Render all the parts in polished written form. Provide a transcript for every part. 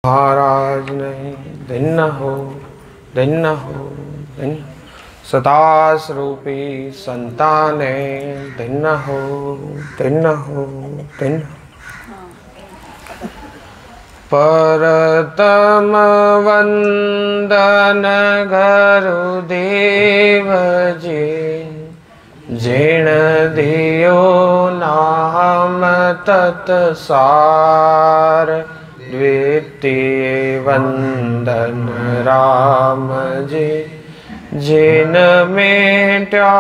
महाराज नहीं दिन हो दिन हो दिन सतास रूपी संताने दिन हो दिन हो दिन परतम वंदन गुरुदेव जी जिण दियो नाम तत्सार द्वितीय वंदन राम जी जिन मेट्या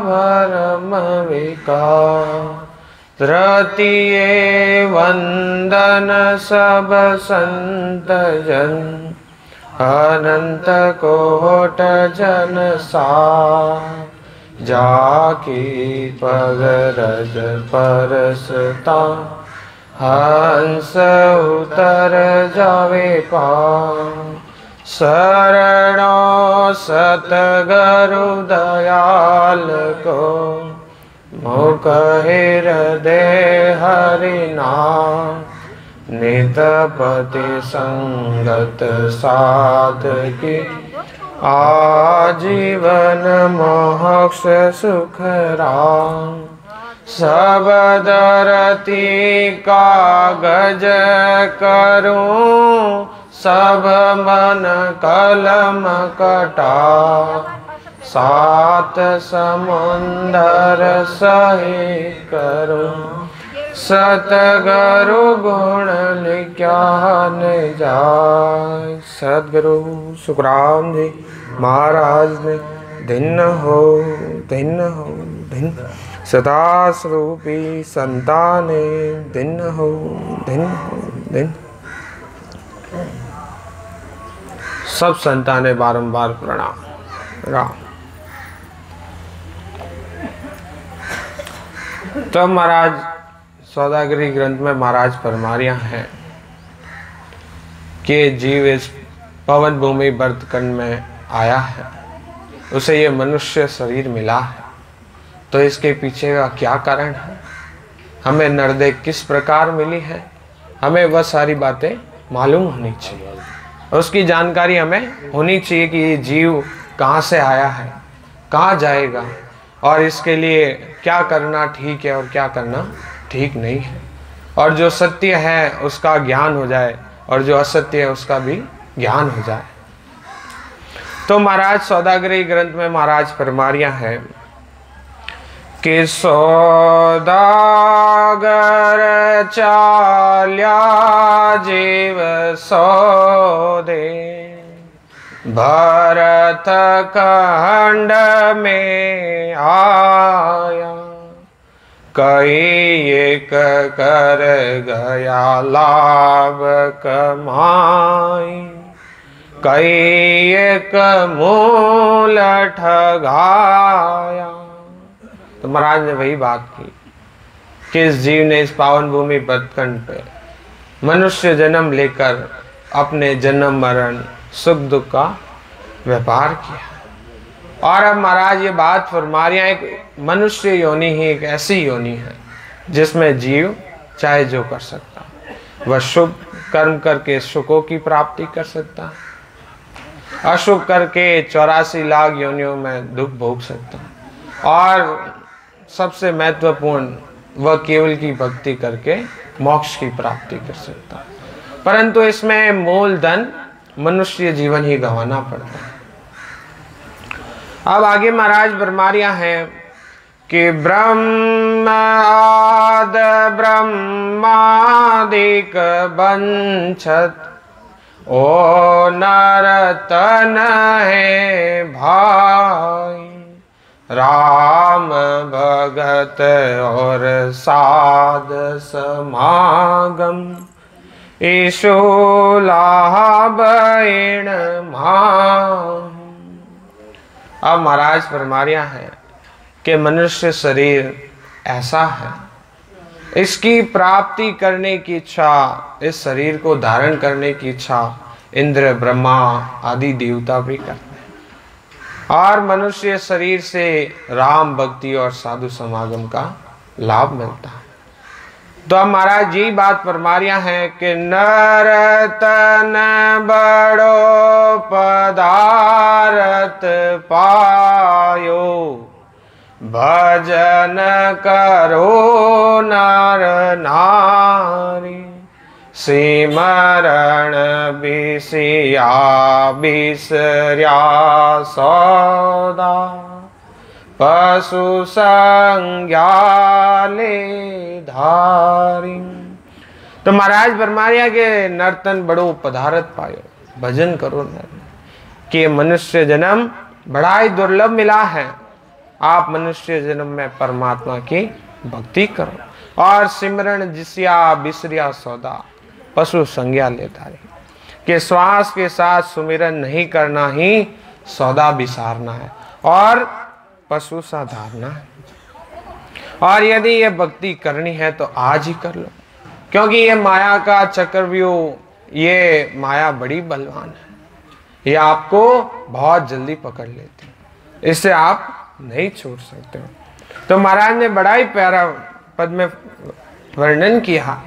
भरम विकार तृतीय वंदन सब संत जन अनंत कोट जन सार जाकी पगरज परसता हंस उतर जावे पार शरणो सतगुरु दयाल को मुख हृदय हरिनाम नितपति संगत साधकी आजीवन मोक्ष सुख राम सब दरती कागज करूं सब मन कलम कटा सात समुंदर सही करूं सतगुरु गुण लिख्यान जाय। सदगुरु सुखराम जी महाराज ने दिन हो दिन सदा स्वरूपी संताने दिन हो दिन सब संताने बारंबार प्रणाम। राम तो महाराज सौदागरी ग्रंथ में महाराज फरमारियां हैं कि जीव इस पवन भूमि वर्तखंड में आया है, उसे ये मनुष्य शरीर मिला है, तो इसके पीछे का क्या कारण है, हमें नरदेह किस प्रकार मिली है, हमें वह सारी बातें मालूम होनी चाहिए। उसकी जानकारी हमें होनी चाहिए कि ये जीव कहाँ से आया है, कहाँ जाएगा और इसके लिए क्या करना ठीक है और क्या करना ठीक नहीं है, और जो सत्य है उसका ज्ञान हो जाए और जो असत्य है उसका भी ज्ञान हो जाए। तो महाराज सौदागरी ग्रंथ में महाराज फरमारियां हैं कि सौदागर चाल्या जीव सौदे भरत खंड में आया कई एक कर गया लाभ कमाई कई एक मूल ठगाया। तो महाराज ने वही बात की कि इस जीव ने इस पावन भूमि वर्तखंड पे मनुष्य जन्म लेकर अपने जन्म मरण सुख दुख का व्यापार किया, और अब महाराज ये बात फरमारियां एक मनुष्य योनि ही एक ऐसी योनि है जिसमें जीव चाहे जो कर सकता है, वह शुभ कर्म करके सुखों की प्राप्ति कर सकता है, अशुभ करके 84 लाख योनियों में दुख भोग सकता है, और सबसे महत्वपूर्ण वह केवल की भक्ति करके मोक्ष की प्राप्ति कर सकता है। परंतु इसमें मूलधन मनुष्य जीवन ही गंवाना पड़ता है। अब आगे महाराज फरमारियां हैं कि ब्रह्म आद ब्रह्मादिक बंछत ओ नरतन है भाई राम भगत और साध समागम ईशो लाभ अब महाराज फरमारियां हैं कि मनुष्य शरीर ऐसा है, इसकी प्राप्ति करने की इच्छा, इस शरीर को धारण करने की इच्छा इंद्र ब्रह्मा आदि देवता भी करते हैं, और मनुष्य शरीर से राम भक्ति और साधु समागम का लाभ मिलता है। तो अब महाराज यही बात फरमारिया है कि नरतन बड़ो पदारथ पायो, भजन करो नर नारी, सिमरण बिसिया बिसर्या सौदा, पशु संज्ञा ले धारी। तो महाराज फरमाया के नर्तन बड़ो पदारथ पायो, भजन करो नर, कि मनुष्य जन्म बड़ा ही दुर्लभ मिला है। आप मनुष्य जन्म में परमात्मा की भक्ति करो और सिमरण जिसिया बिसरिया सौदा, पशु संज्ञा लेता रहे, कि श्वास के साथ सुमिरन नहीं करना ही सौदा बिसारना है और पशु सा धारना है। और यदि ये भक्ति करनी है तो आज ही कर लो, क्योंकि ये माया का चक्रव्यूह, ये माया बड़ी बलवान है, ये आपको बहुत जल्दी पकड़ लेती है, इससे आप नहीं छोड़ सकते हो। तो महाराज ने बड़ा ही प्यारा पद में वर्णन किया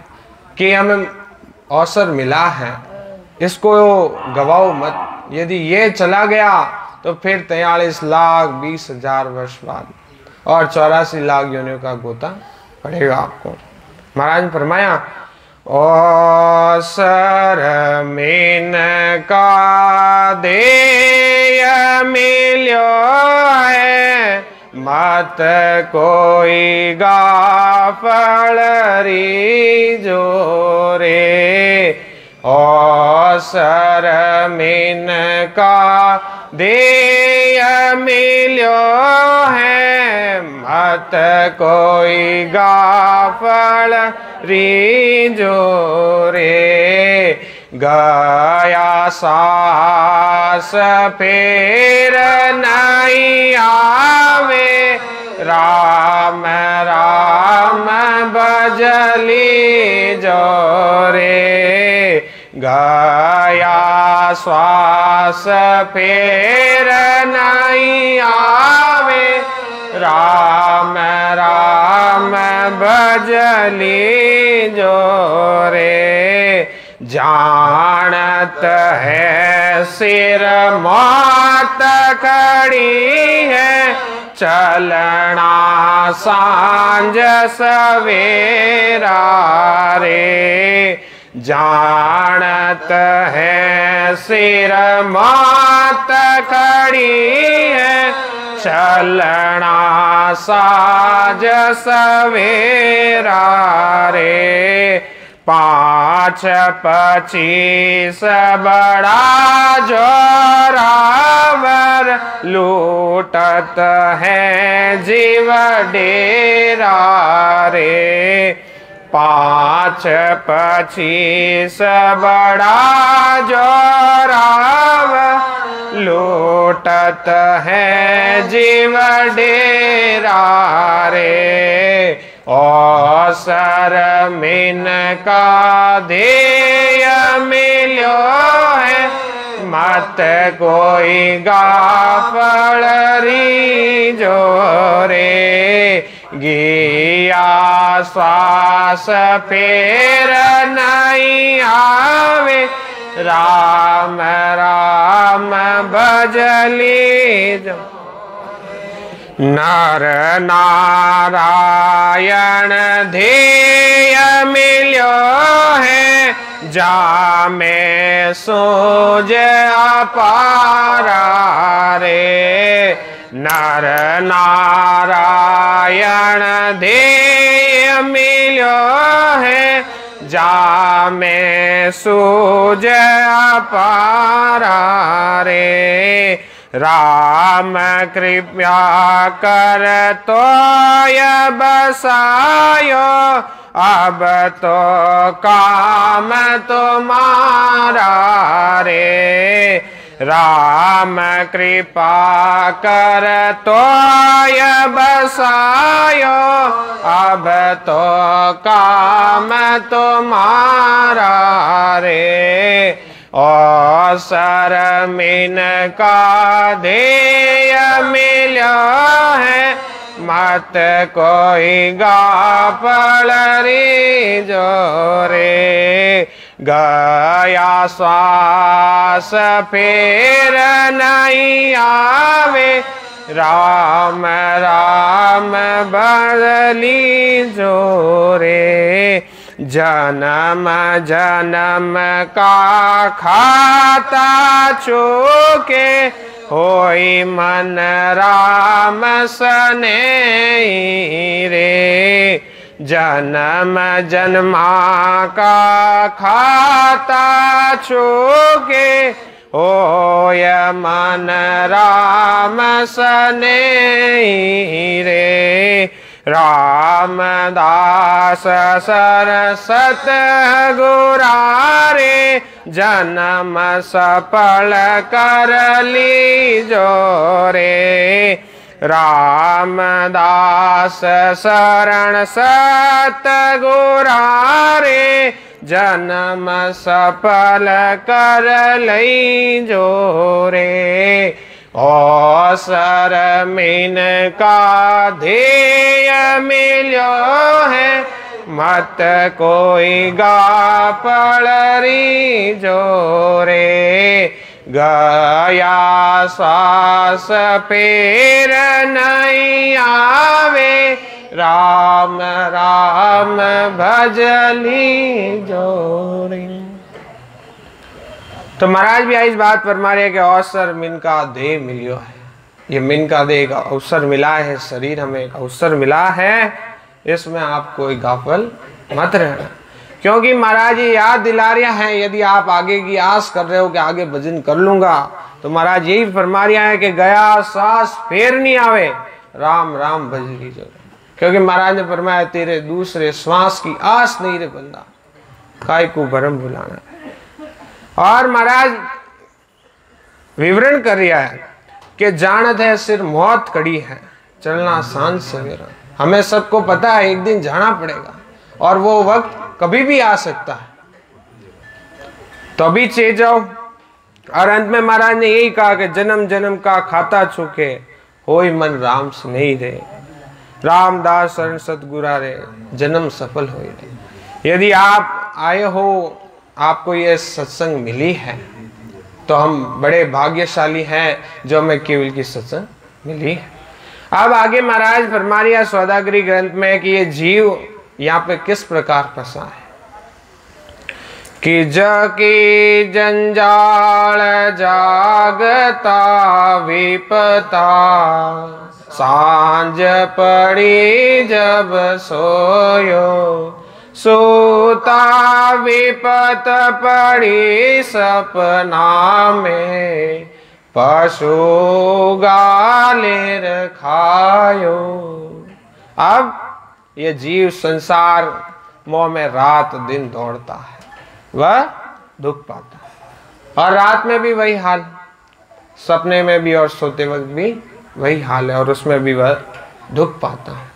कि हमें अवसर मिला है, इसको गवाओ मत। यदि ये चला गया तो फिर 43,20,000 वर्ष बाद और 84 लाख योनियों का गोता पड़ेगा आपको। महाराज ने फरमाया अवसर मीन का देय मिल्यो है, मत कोई गाफल रीजो रे। अवसर मीन का देय मिल्यो है, मत कोई गाफल रीजो रे। गया सास फेर नहीं आवे, राम राम बजली जोरे। गया श्वास फेर नहीं आवे, राम राम बजली जोरे। जानत है सिर मौत खड़ी है, चलना सांझ सवेरा रे। जानत है सिर मौत खड़ी है, चलना साँझ सवेरा रे। 5-25 बड़ा जोरावर, लूटत है जीव डेरा रे। 5-25 बड़ा जोरावर, लूटत है जीव डेरा रे। अवसर मीन का देय मिल्यो है, मत कोई गाफल रीजो रे। गिया श्वास फेर नहीं आवे, राम राम भजली जो। नर नारायण ध्येय मिल्यो है, जा में सूझ अपारा रे। नर नारायण ध्येय मिल्यो है, जा में सूझ अपारा रे। राम कृपया कर तो य बसायो, अब तो काम तुम्हारा रे। राम कृपा कर तो य बसायो, अब तो काम तुम्हारा रे। अवसर मीन का देय मिल्यो है, मत कोई गाफल री जोरे। गया श्वास फिर नहीं आवे, राम राम बदली जोरे। जन्म जन्म का खाता चूके, होई मन राम सने रे। जन्म जन्मा का खाता चूके, होय मन राम सने रे। रामदास सरसत गुरारे, जन्म सफल कर ली जोरे। रामदास शरण सत गुरारे, जन्म सफल कर लई जोरे। अवसर मिन का ध्येय मिलो है, मत कोई गाफल री जोरे। गया श्वास फिर नहीं आवे, राम राम भजली जोरे। तो महाराज भी इस बात पर मारे कि अवसर मिन का देह मिलियो है। ये मिन का देह का अवसर मिला है, शरीर हमें एक अवसर मिला है, इसमें आप कोई गाफल मत रहना। क्योंकि महाराज ये याद दिला रहा है, यदि आप आगे की आस कर रहे हो कि आगे भजन कर लूंगा, तो महाराज यही फरमा रहा है कि गया सांस फिर नहीं आवे, राम राम भज लीजिए। क्योंकि महाराज ने फरमाया तेरे दूसरे श्वास की आस नहीं रे बंदा, काय को भरम भुलाना। और महाराज विवरण कर रहा है कि जानत है सिर मौत कड़ी है, चलना सांझ सवेरा। हमें सबको पता है एक दिन जाना पड़ेगा और वो वक्त कभी भी आ सकता है, तो अभी चे जाओ। और अंत में महाराज ने यही कहा कि जन्म जन्म का खाता चूके, होई मन राम से नहीं रे। रामदास शरण सतगुरा रे, जन्म सफल हो रे। यदि आप आए हो, आपको ये सत्संग मिली है, तो हम बड़े भाग्यशाली हैं जो हमें केवल की सत्संग मिली है। अब आगे महाराज फरमा रहा सौदागरी ग्रंथ में कि ये जीव यहाँ पे किस प्रकार फंसा है कि जकी जंजाल जागता विपता, सांझ पड़ी जब सोयो, सोता विपत पड़ी सपना में, पशु गालेर खायो। अब ये जीव संसार मोह में रात दिन दौड़ता है, वह दुख पाता है। और रात में भी वही हाल, सपने में भी और सोते वक्त भी वही हाल है, और उसमें भी वह दुख पाता है।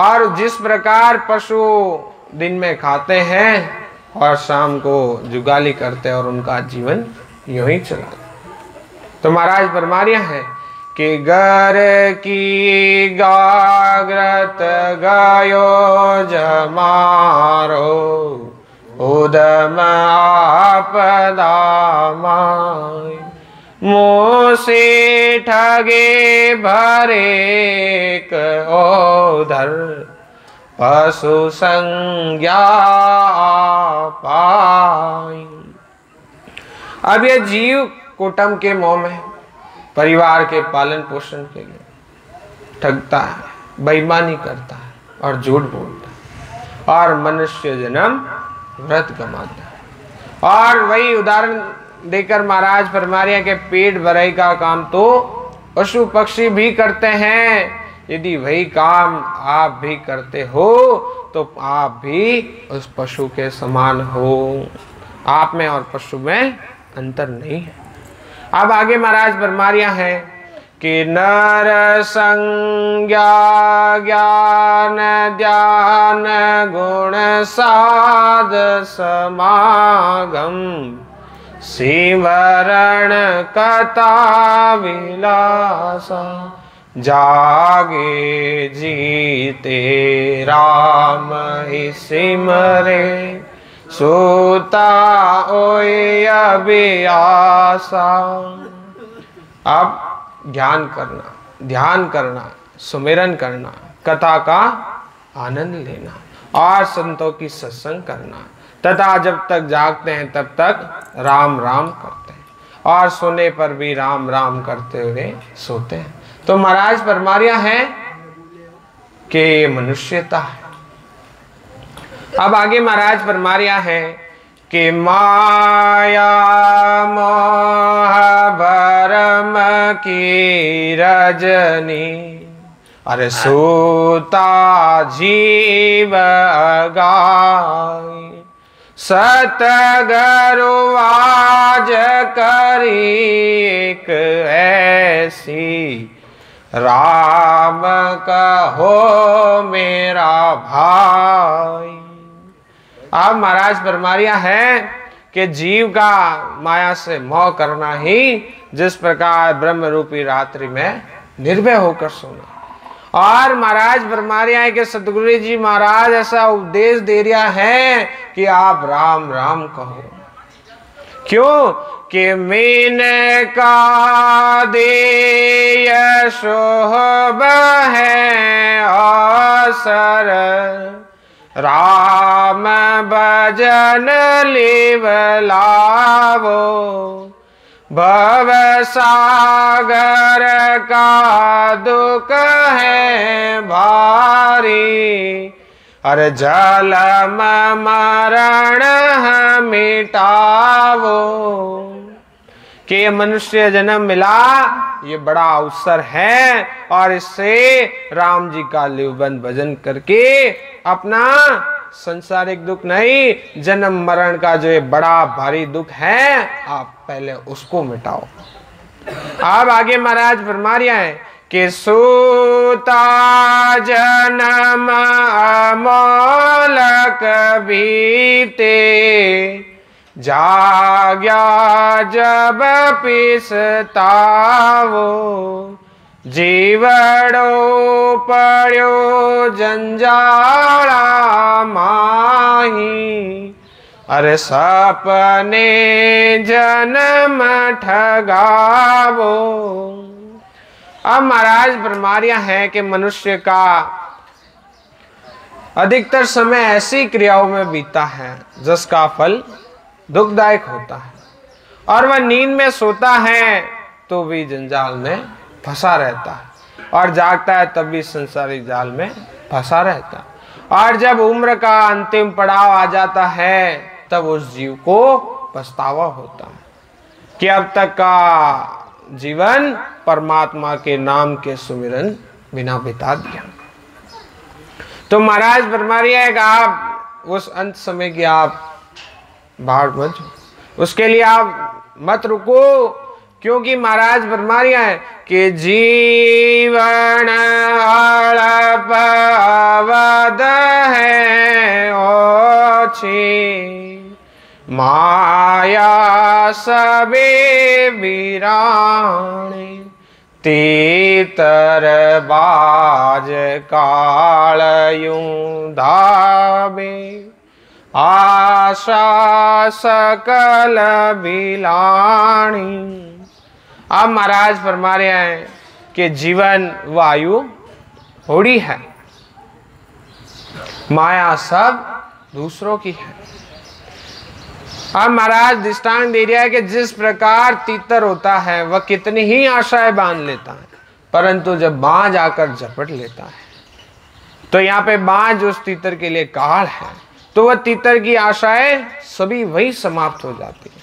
और जिस प्रकार पशु दिन में खाते हैं और शाम को जुगाली करते हैं और उनका जीवन यूं ही चला। तो महाराज फरमा रहे हैं कि घर की गाग्रत गायो जमारो, उदम आपदा माय, मुँह से ठगे भरे ओधर, पशु संज्ञा पाई। अब ये जीव कुटुंब के मोह में, परिवार के पालन पोषण के लिए ठगता है, बेईमानी करता है और झूठ बोलता है, और मनुष्य जन्म व्रत गमाता है। और वही उदाहरण देकर महाराज फरमा रहे हैं कि पेट भराई का काम तो पशु पक्षी भी करते हैं। यदि वही काम आप भी करते हो तो आप भी उस पशु के समान हो। आप में और पशु में अंतर नहीं है। अब आगे महाराज फरमा रहे हैं कि नर संज्ञा ज्ञान ध्यान गुण साध समागम, सिमरण कथा विलासा, जागे जीते राम ही सिमरे, सोता ओए अभियासा। अब ध्यान करना, सुमिरन करना, कथा का आनंद लेना और संतों की सत्संग करना, तथा जब तक जागते हैं तब तक राम राम करते हैं और सोने पर भी राम राम करते हुए सोते हैं। तो महाराज फरमाया है कि ये मनुष्यता है। अब आगे महाराज फरमाया है कि माया मोह भरम की रजनी, अरे सोता जीव गाय, सतगुरु आज करी एक ऐसी, राम कहो मेरा भाई। अब महाराज फरमाया है कि जीव का माया से मोह करना ही जिस प्रकार ब्रह्म रूपी रात्रि में निर्भय होकर सोना। और महाराज फरमाया है कि सतगुरु जी महाराज ऐसा उपदेश दे रहा है कि आप राम राम कहो। क्यों कि मीन का देय शोभ है अवसर, राम भजन लिव लावो, भव सागर का दुख है भारी, अरे जलम मरण मिटावो। कि ये मनुष्य जन्म मिला ये बड़ा अवसर है और इससे राम जी का लिवबंद भजन करके अपना संसारिक दुख नहीं, जन्म मरण का जो ये बड़ा भारी दुख है आप पहले उसको मिटाओ। अब आगे महाराज फरमा रहे हैं कि सूता जन्म अमोलक बीते, जाग्या जब पिसतावो, जीवड़ो पड़ो जंजाला माही, अरे सपने जन्म ठगावो। अब महाराज फरमाया है कि मनुष्य का अधिकतर समय ऐसी क्रियाओं में बीता है जिसका फल दुखदायक होता है, और वह नींद में सोता है तो भी जंजाल में फंसा रहता है, और जागता है तब भी संसारिक जाल में फंसा रहता है। और जब उम्र का अंतिम पड़ाव आ जाता है तब उस जीव को पछतावा होता है कि अब तक का जीवन परमात्मा के नाम के सुमिरन बिना बिता दिया। तो महाराज फरमा रहे हैं कि आप उस अंत समय की आप बाहर मत, उसके लिए आप मत रुको, क्योंकि महाराज फरमा रहे हैं कि जीवन अल्प अवध है ओछी, माया सबे वीराणी, तीतर बाज काल यूं धावे, आशा सकल बिलाणी। अब महाराज फरमा रहे हैं कि जीवन वायु थोड़ी है, माया सब दूसरों की है। अब महाराज दृष्टांत दे रहा है कि जिस प्रकार तीतर होता है वह कितनी ही आशाएं बांध लेता है, परंतु जब बांझ आकर झपट लेता है तो यहाँ पे बांझ उस तीतर के लिए काल है, तो वह तीतर की आशाएं सभी वही समाप्त हो जाती है।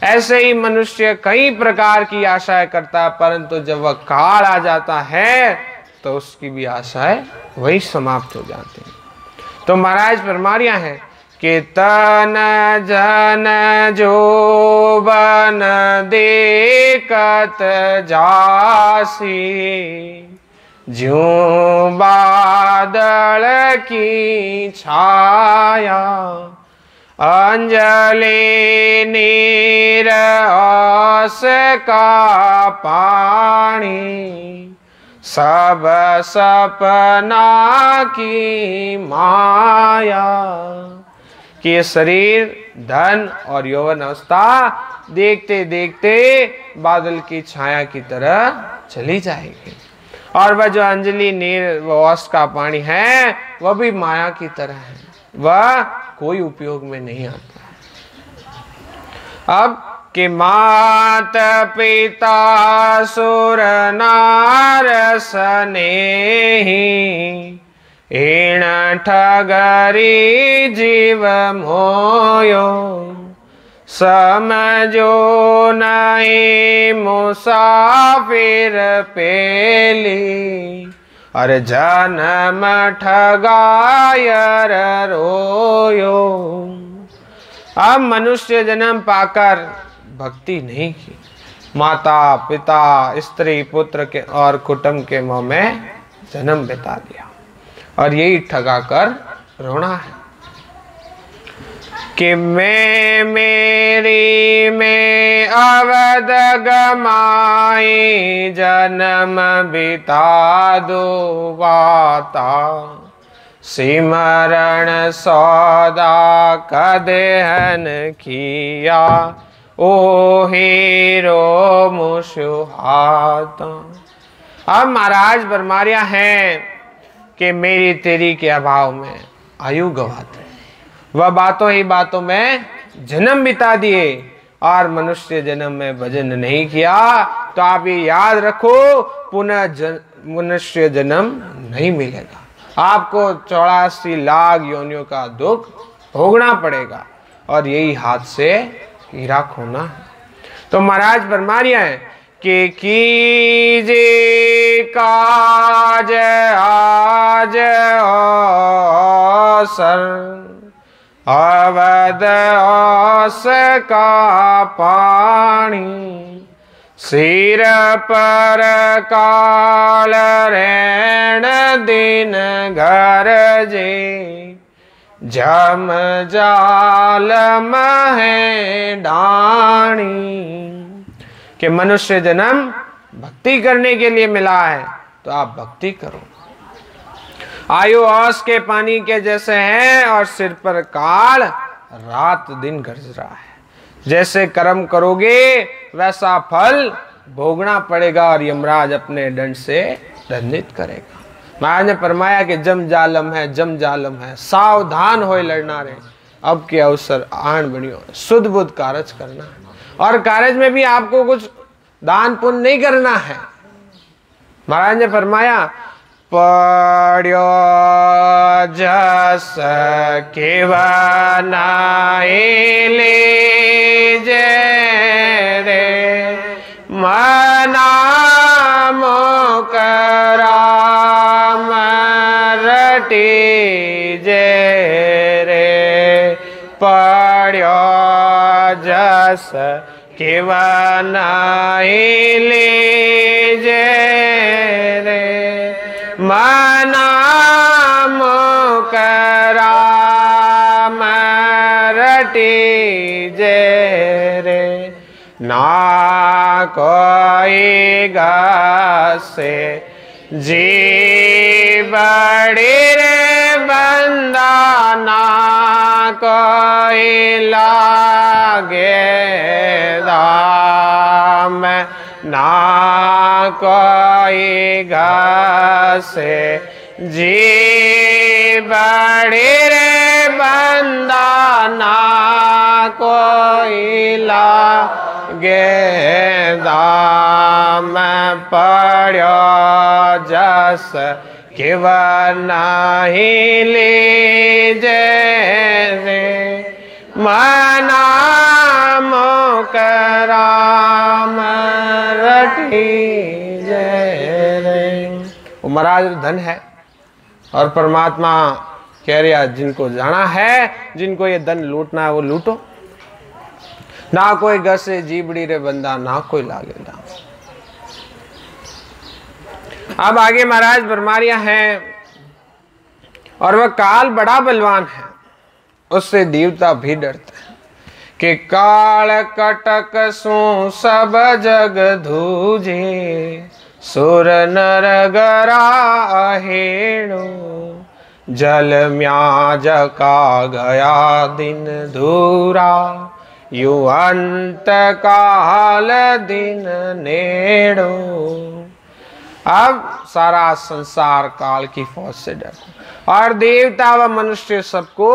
ऐसे ही मनुष्य कई प्रकार की आशाएं करता है, परंतु जब वह काल आ जाता है तो उसकी भी आशाएं वही समाप्त हो जाती है। तो महाराज फरमा रहे हैं कि तन जन जो बन देखत जासी, ज्यों बादल की छाया, अंजलि नीर आस का पानी, सब सपना की माया। कि ये शरीर, धन और यौवन अवस्था देखते देखते बादल की छाया की तरह चली जाएगी, और वह जो अंजलि नीर वह का पानी है वह भी माया की तरह है, वह कोई उपयोग में नहीं आता। अब कि मात पिता सुर नार स्नेही, हीण ठगरी जीव मोयो, समझो नहीं मुसाफिर पेली, अरे जन्म ठगायर रोयो। अब मनुष्य जन्म पाकर भक्ति नहीं की, माता पिता स्त्री पुत्र के और कुटुंब के मोह में जन्म बिता दिया, और यही ठगा कर रोना है। कि मैं मेरी में अवध गमाई, जन्म बिता दो वाता, सिमरण सौदा कदेहन किया, ओ हीरो मुशुहाता। अब महाराज बरमारिया हैं कि मेरी तेरी के अभाव में आयु गवाते, वह बातों ही बातों में जन्म बिता दिए और मनुष्य जन्म में भजन नहीं किया, तो आप ये याद रखो पुनः मनुष्य जन्म नहीं मिलेगा, आपको 84 लाख योनियों का दुख भोगना पड़ेगा, और यही हाथ से हीरा खोना है। तो महाराज फरमारिया है कि कीजे काज आज अवसर, अवध औस का पानी, सिर पर काल रैण दिन घर जे, जम जाल महे डाणी। कि मनुष्य जन्म भक्ति करने के लिए मिला है, तो आप भक्ति करो। आयु औस के पानी के जैसे है, और सिर पर काल रात दिन गरज रहा है। जैसे कर्म करोगे वैसा फल भोगना पड़ेगा, और यमराज अपने दंड से दंडित करेगा। महाराज ने फरमाया कि जम जालम है, जम जालम है, सावधान होए लड़ना रे, अब के अवसर आन बनियो, शुद्ध बुद्ध कारज करना है, और कारज में भी आपको कुछ दान पुण्य नहीं करना है। महाराज ने फरमाया पढ़्यो जस केवनाए ले जे रे, मना मोकरा मरटी जे रे, पढ़्यो जस केवनाए ले जे रे, मना मोकरा मरटी जे रे, ना कोई गासे जी बड़ी रे बंदा, ना कोई लागे दाम, ना कोई घासे जी बड़ी रे बंदा, ना कोई लागे दाम, पढ़्यो जस केवनाहि ले जे रे, मना मोकरा मरटी जे रे। वो महाराज धन है, और परमात्मा कह रहा जिनको जाना है, जिनको ये धन लूटना है वो लूटो, ना कोई गसे जीबड़ी रे बंदा, ना कोई लागे दाम। अब आगे महाराज बरमारिया हैं, और वह काल बड़ा बलवान है, उससे देवता भी डरते हैं। कि काल कटक सो सब जग धूजे, सुर नर गराहेणो जल म्याज का गया दिन धूरा यु अंत काल दिन नेड़ो। अब सारा संसार काल की फौज से डर और देवता व मनुष्य सबको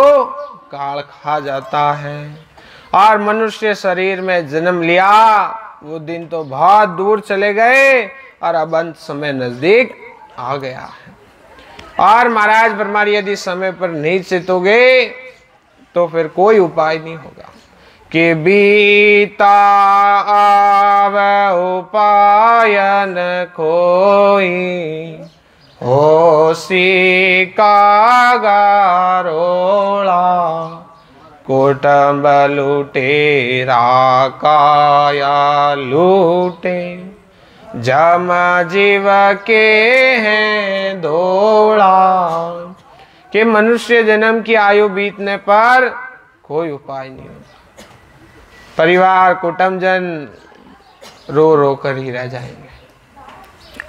काल खा जाता है। और मनुष्य शरीर में जन्म लिया वो दिन तो बहुत दूर चले गए और अब अंत समय नजदीक आ गया है। और महाराज ब्रह्मारी यदि समय पर नहीं चेतोगे तो फिर कोई उपाय नहीं होगा कि बीता आव उपायन कोई होसी का गारोला कुटुंब लुटेरा काया लूटे जम जीव के हैं धोला। कि मनुष्य जन्म की आयु बीतने पर कोई उपाय नहीं होगा। परिवार कुटुंबजन रो रो कर ही रह जाएंगे।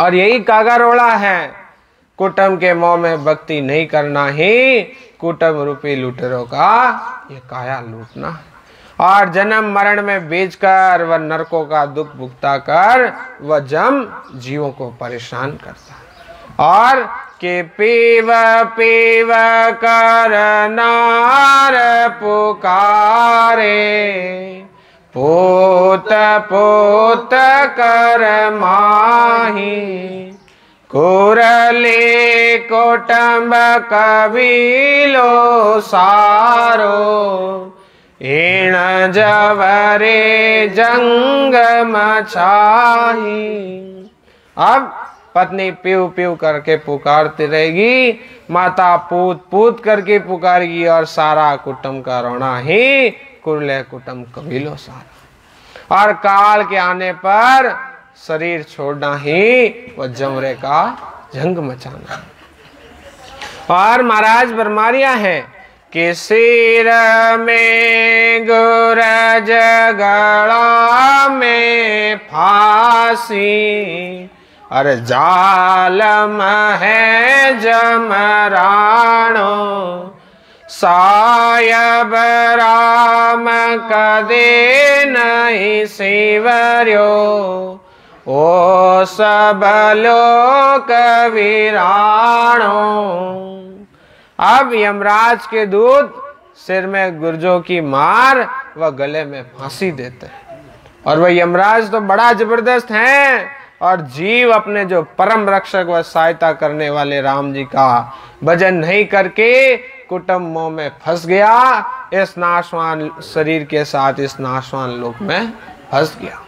और यही कागारोड़ा है, कुटुंब के मोह में भक्ति नहीं करना ही कुटुंब रूपी लुटेरों का ये काया लूटना है। और जन्म मरण में बेचकर वह नरकों का दुख भुगता कर वह जम जीवों को परेशान करता है। और के पीव पीव कर नार पुकारे पोत पोत कर माही कुरले कुटुंब कबीलो सारो इन जवरे जंग मचाही। अब पत्नी पीव पीव करके पुकारती रहेगी, माता पूत पूत करके पुकारेगी और सारा कुटुंब का रोना ही कुरले कुटुंब कबीलो सारा। और काल के आने पर शरीर छोड़ना ही वह जमरे का जंग मचाना। और महाराज बरमारिया है कि सिर में गुरज गला में फांसी अरे जालम है जमराणो सायब राम कदे नहीं सिवर्यो ओ सब लोक वीराणो। अब यमराज के दूत सिर में गुर्जों की मार व गले में फांसी देते हैं। और वह यमराज तो बड़ा जबरदस्त हैं और जीव अपने जो परम रक्षक व सहायता करने वाले राम जी का भजन नहीं करके कुटुंब मोह में फंस गया, इस नाशवान शरीर के साथ इस नाशवान लोक में फंस गया।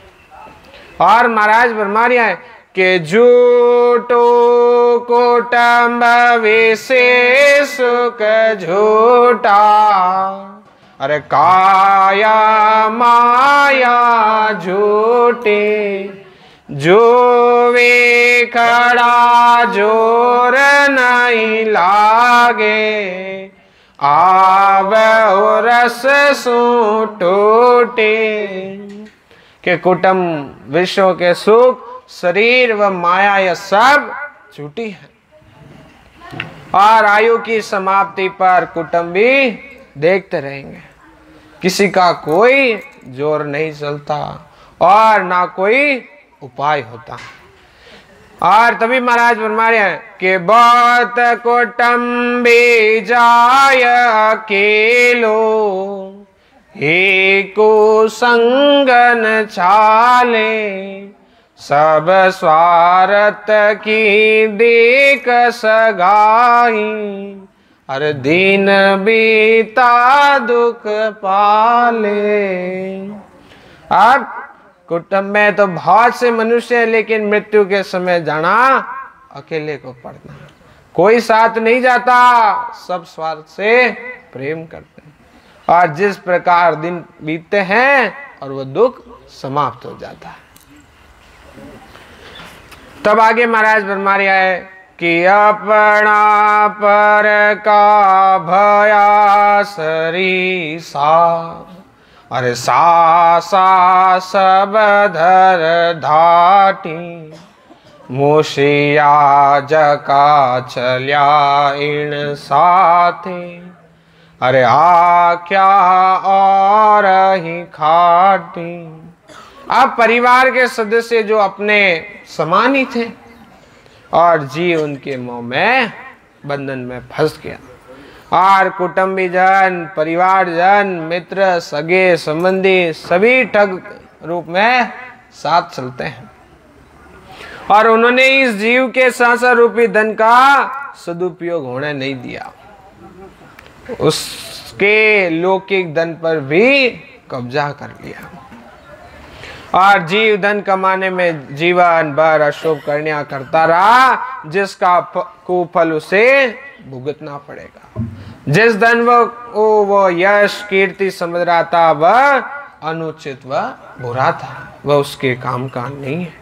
और महाराज बरमारिया है कि झूठो कुटुंब विशेष झूठा अरे काया माया झूठी जो वे खड़ा जोर नहीं लागे आव रस सु टूटे। के कुटुंब विश्व के सुख शरीर व माया यह सब झूठी है। और आयु की समाप्ति पर कुटुंबी देखते रहेंगे, किसी का कोई जोर नहीं चलता और ना कोई उपाय होता। और तभी महाराज फरमाते हैं कि बहुत कुटुंबी जाय अकेलो हे को संगन छाले सब स्वार्थ की देख सगाई हर दिन बीता दुख पाले। अब कुटुंब में तो बहुत से मनुष्य हैं, लेकिन मृत्यु के समय जाना अकेले को पड़ना, कोई साथ नहीं जाता, सब स्वार्थ से प्रेम करते हैं और जिस प्रकार दिन बीतते हैं और वो दुख समाप्त हो जाता है। तब आगे महाराज फरमाते हैं कि अपना पर का भया सरी सा अरे सा सब धर धाटी मूशिया जका चल्या इन साथे, अरे आख्या और ही खाटी। अब परिवार के सदस्य जो अपने समान ही थे और जी उनके मोह में बंधन में फंस गया। और कुटुंबी जन, परिवार जन, मित्र, सगे संबंधी सभी ठग रूप में साथ चलते हैं और उन्होंने इस जीव के संसार रूपी धन का सदुपयोग होने नहीं दिया। उसके लौकिक धन पर भी कब्जा कर लिया और जीव धन कमाने में जीवन भर अशुभ करनिया करता रहा, जिसका कुफल उसे भुगतना पड़ेगा। जिस धन वो यश कीर्ति समझ रहा था वह अनुचित व बुरा था, वह उसके काम का नहीं है।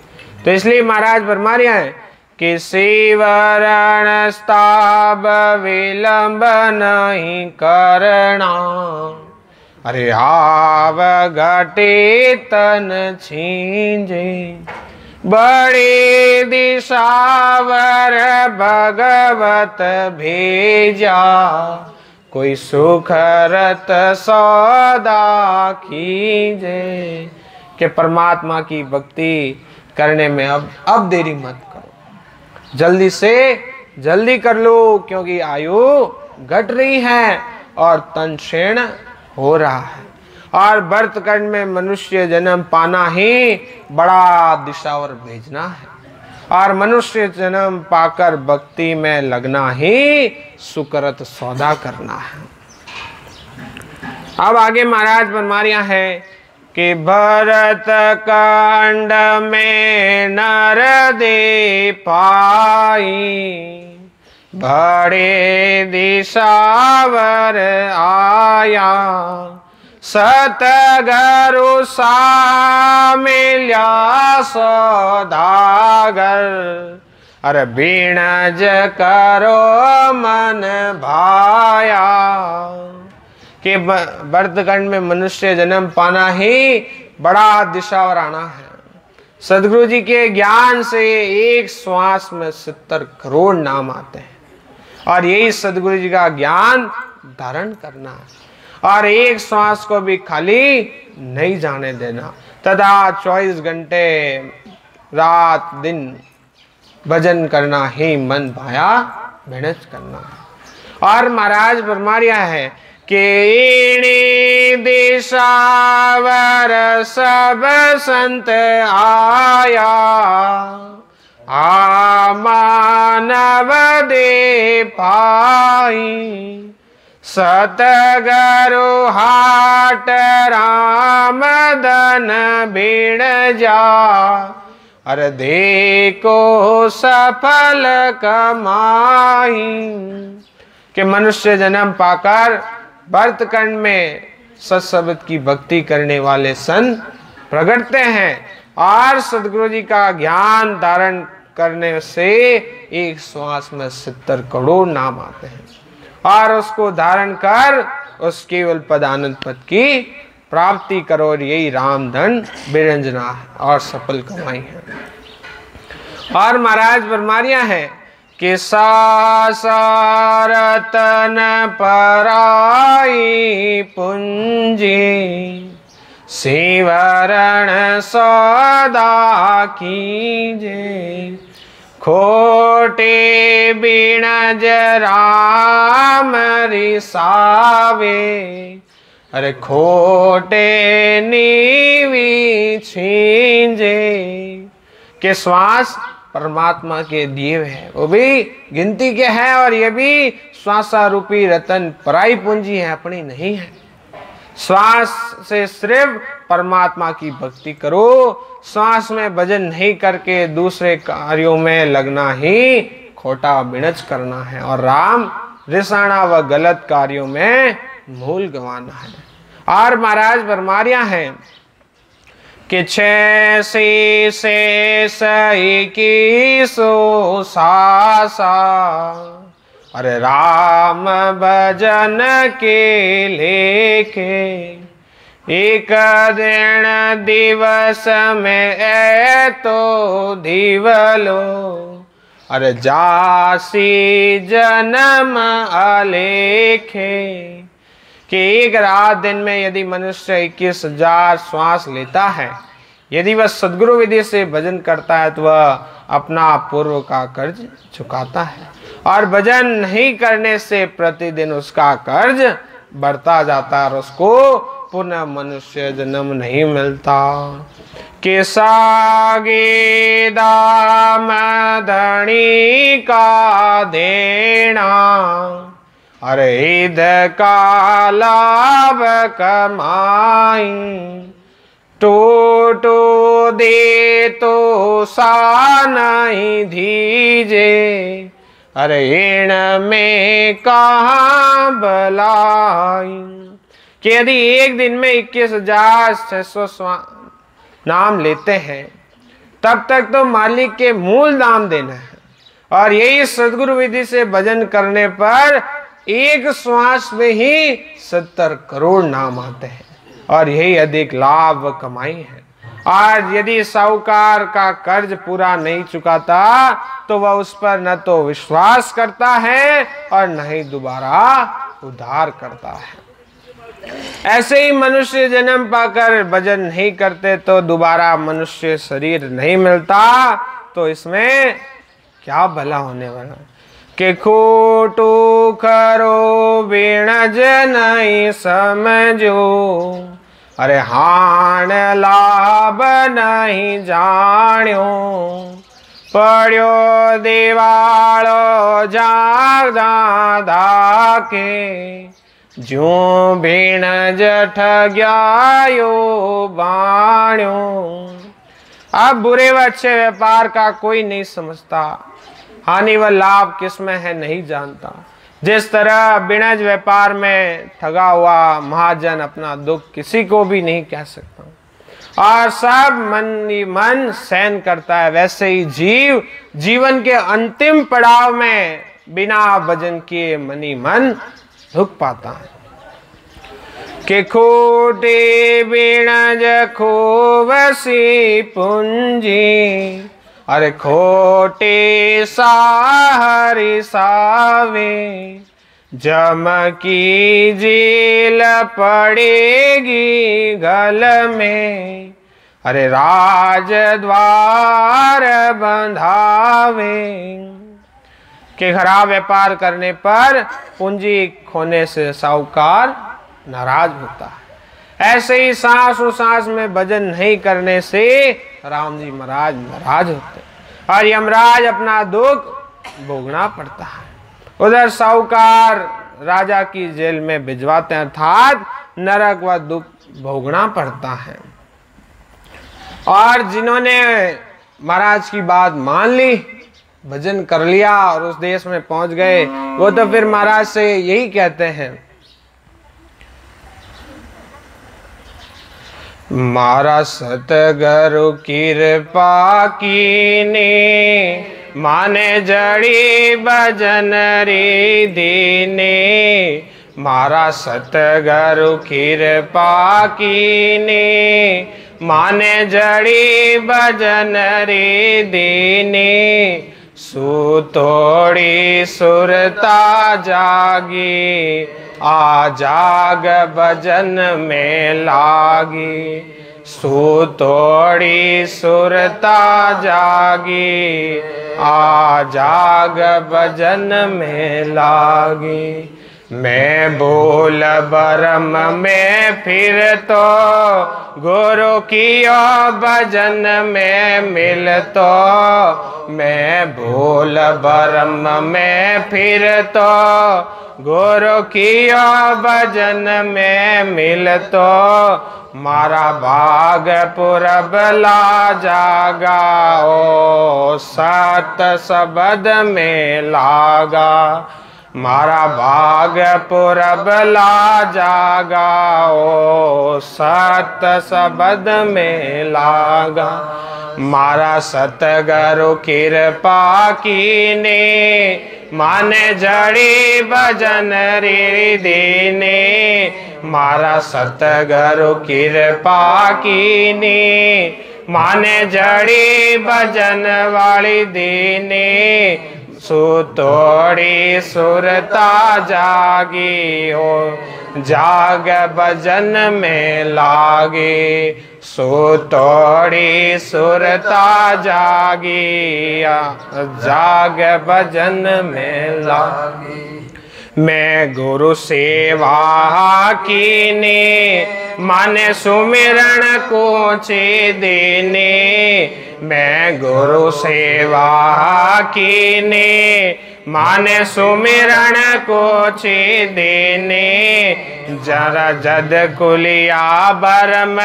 तो इसलिए महाराज फरमा रहे हैं कि शिवरण स्ताब विलंब नहीं करना, अरे आव घटे तन छींजे, बड़े दिशावर भगवत भेजा, कोई सुखरत सौदा कीजे। कि परमात्मा की भक्ति करने में अब देरी मत करो, जल्दी से जल्दी कर लो, क्योंकि आयु घट रही है और तन क्षीण हो रहा है और वर्तकंड में मनुष्य जन्म पाना ही बड़ा दिशावर भेजना है और मनुष्य जन्म पाकर भक्ति में लगना ही सुकरत सौदा करना है। अब आगे महाराज फरमा रहे हैं कि भरत कांड में नर दे पाई, बड़े दिशावर आया, सतगुरु सा मिल्या सौदागर, अरे बीणज करो मन भाया। कि वर्तकंड में मनुष्य जन्म पाना ही बड़ा दिशावर आना है। सदगुरु जी के ज्ञान से एक श्वास में 70 करोड़ नाम आते हैं और यही सदगुरु जी का ज्ञान धारण करना है और एक श्वास को भी खाली नहीं जाने देना तथा 24 घंटे रात दिन भजन करना ही मन भाया मेहनत करना है। और महाराज फरमा रहा है कि दिशावर सब संत आया, आ मानव दे पाई, सतगुरु हाट राम धन बीण जा, अरे देखो सफल कमाई। कि मनुष्य जन्म पाकर वर्तकंड में सत्शब्द की भक्ति करने वाले संत प्रगटते हैं और सदगुरु जी का ज्ञान धारण करने से एक श्वास में 70 करोड़ नाम आते हैं और उसको धारण कर उस केवल पद आनंद पद की प्राप्ति करो और यही राम धन बिरंजना है और सफल कमाई है। और महाराज फरमारिया है कि सारतन पराई पूंजी, शिवरण सौदा कीजे, खोटे बीणज राम रिसावे, अरे खोटे नीवी छींजे। के श्वास परमात्मा के दिए है, वो भी गिनती के है और ये भी श्वासा रूपी रतन पराई पूंजी है, अपनी नहीं है। श्वास से सिर्फ परमात्मा की भक्ति करो, श्वास में भजन नहीं करके दूसरे कार्यों में लगना ही खोटा बिनच करना है और राम रिसाना व गलत कार्यों में मूल गंवाना है। और महाराज फरमारिया है कि छैसी से सही की सो सासा, अरे राम भजन के लेके एक दिन दिवस में ए तो धीवलो, अरे जासी जन्म अलेखे। कि एक रात दिन में यदि मनुष्य 21,000 श्वास लेता है, यदि वह सद्गुरु विधि से भजन करता है तो वह अपना पूर्व का कर्ज चुकाता है, और भजन नहीं करने से प्रतिदिन उसका कर्ज बढ़ता जाता है और उसको पुनः मनुष्य जन्म नहीं मिलता। कि सागे दाम धनी का देना, अरे इध का लाभ कमाई, टो दे तो सा नहीं धीजे, अरे इन में कहाँ भलाई। कि यदि एक दिन में 21,600 नाम लेते हैं, तब तक तो मालिक के मूल नाम देना है, और यही सद्गुरु विधि से भजन करने पर एक श्वास में ही 70 करोड़ नाम आते हैं, और यही अधिक लाभ कमाई है। और यदि साहूकार का कर्ज पूरा नहीं चुकाता तो वह उस पर न तो विश्वास करता है और न ही दोबारा उद्धार करता है। ऐसे ही मनुष्य जन्म पाकर भजन नहीं करते तो दोबारा मनुष्य शरीर नहीं मिलता, तो इसमें क्या भला होने वाला। कि खोटू करो बिणज नहीं समझो, अरे हाण लाभ नहीं जान्यो, पढ़ो दिवालो जाग धाके, ज्यों भीण जठ गयो बाण्यो। अब बुरे व अच्छे व्यापार का कोई नहीं समझता, हानि व लाभ किसमें है नहीं जानता। जिस तरह बिणज व्यापार में ठगा हुआ महाजन अपना दुख किसी को भी नहीं कह सकता और सब मन ही मन सहन करता है, वैसे ही जीव जीवन के अंतिम पड़ाव में बिना भजन किए मन ही मन दुख पाता है। कि खोटे बिणज खोवसी पूंजी, अरे खोटे साहरी सावे, जम की जेल पड़ेगी गल में, अरे राज द्वार बंधावे। कि खराब व्यापार करने पर पूंजी खोने से साहूकार नाराज होता है, ऐसे ही सांस सांस में भजन नहीं करने से राम जी महाराज नाराज होते और यमराज अपना दुख भोगना पड़ता है। उधर साहूकार राजा की जेल में भिजवाते हैं, अर्थात नरक व दुख भोगना पड़ता है। और जिन्होंने महाराज की बात मान ली, भजन कर लिया और उस देश में पहुंच गए, वो तो फिर महाराज से यही कहते हैं, मारा सतगुरु कृपा कीने, माने जड़ी भजन रे दीने, मारा सतगुरु कृपा कीने, माने जड़ी भजन रे दीने, सुतोड़ी सुरता जागी, आ जाग भजन में लागी, सुतोड़ी सुरता जागी, आ जाग भजन में लागी। मैं बोल बरम में फिर तो गुरु कियो भजन में मिल तो, मैं बोल बरम में फिर तो गुरु कियो भजन में मिल तो, मारा भाग पुरब ला जागा, ओ सत सबद में लागा, मारा भाग पुरब ला जागा, ओ सत सबद में लागा, मारा सतगुरु कृपा कीने, माने जड़ी भजन री दीने, मारा सतगुरु कृपा कीनी। माने जड़ी भजन वाली दीने, सुतोड़ी सुरता जागी हो, जाग भजन में लागे। सुतोड़ी सुरता जागी, जाग भजन में लागे। मैं गुरु सेवा कीने, माने सुमिरन को चे देने। मैं गुरु सेवा कीने, माने सुमिरन को चे देने। जरा जद कुलिया बरम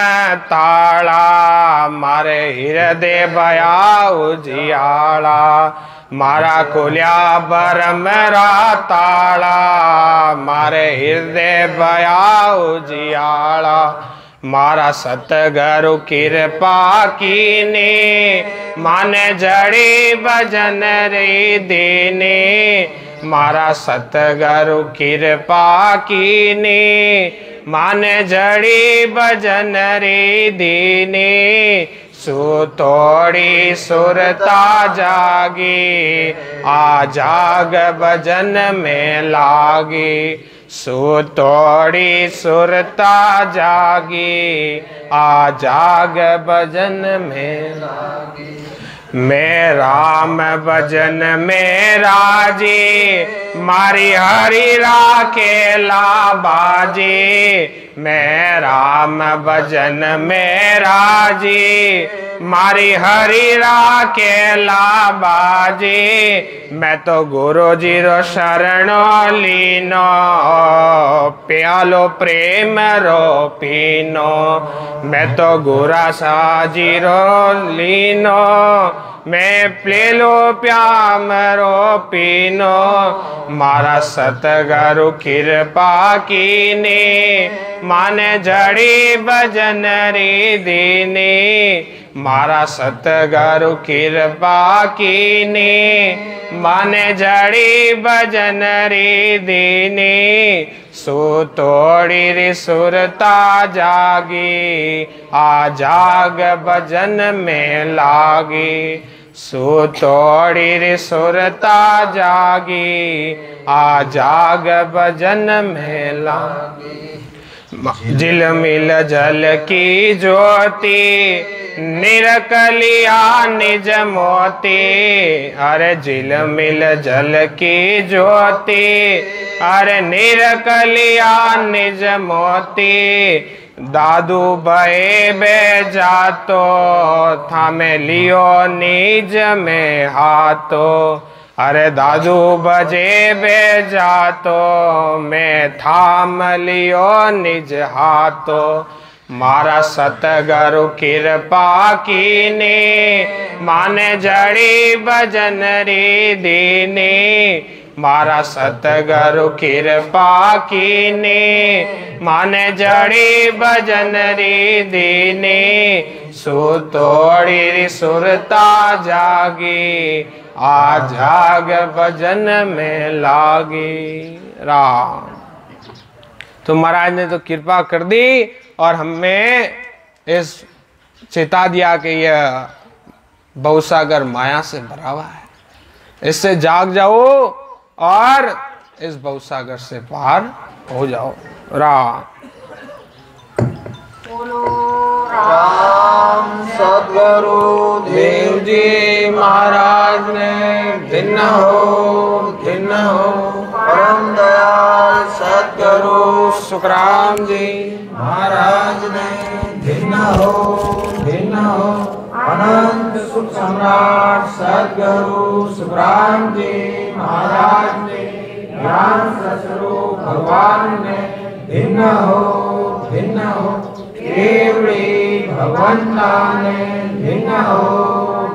ताला, मारे हृदय बया उजियाला। मारा कुलिया बरम ताला, मारे हृदय बया उजियाला। मारा सतगुरु कृपा कीने, माने जड़ी भजन रे देने। मारा सतगुरु कृपा कीने, माने जड़ी भजन रे देने। सुतोड़ी सुरता जागी, आ जाग भजन में लागी। सुतोड़ी सुरता जागी, आ जाग भजन में लागी। मैं राम भजन में राजी, मारी हरि राखेला बाजी। मैं राम भजन में राजी, मारी हरि राखेला बाजी। मैं तो गुरु जी रो शरणो लीनो, प्यालो प्रेम रो पीनो। मैं तो गुरा साजी रो लीनो, मैं प्लेलो प्याम रो पीनो। मारा सतगुरु कृपा कीने, माने जड़ी भजन रे दीने। मारा सतगुरु कृपा कीने, माने जड़ी भजन रे दीने। सुतोड़ी रे सुरता जागी, आ जाग भजन में लागी। सुतोड़ी रे सुरता जागी, आ जाग भजन में लागी। झिलमिल जल की ज्योति, निरकलिया निज मोती। अरे झिलमिल जल की ज्योति, अरे निरकलिया निज मोती। दादू बे बे जातो, थामे लियो निज में हाथो। अरे दादू बजे बे जातो, मैं थाम लियो निज हाथो। मारा सतगुरु कृपा कीने, माने जड़ी भजन रे दीने। मारा सतगुरु कृपा कीने, माने जड़ी भजन रे दीने। सुतोड़ी सुरता जागी, आ जाग भजन में लागी। राम। तो महाराज ने तो कृपा कर दी और हमें इस चेता दिया कि यह भवसागर माया से भरा हुआ है, इससे जाग जाओ और इस भवसागर से पार हो जाओ। राम। राम सद्गुरु देव जी महाराज ने भिन्न हो परम दयाल सद्गुरु सुखराम जी महाराज ने भिन्न हो अनंत सुख सम्राट सद्गुरु सुखराम जी महाराज ने ज्ञान स्वरूप भगवान ने भिन्न हो केवली भगवंता ने भिन्न हो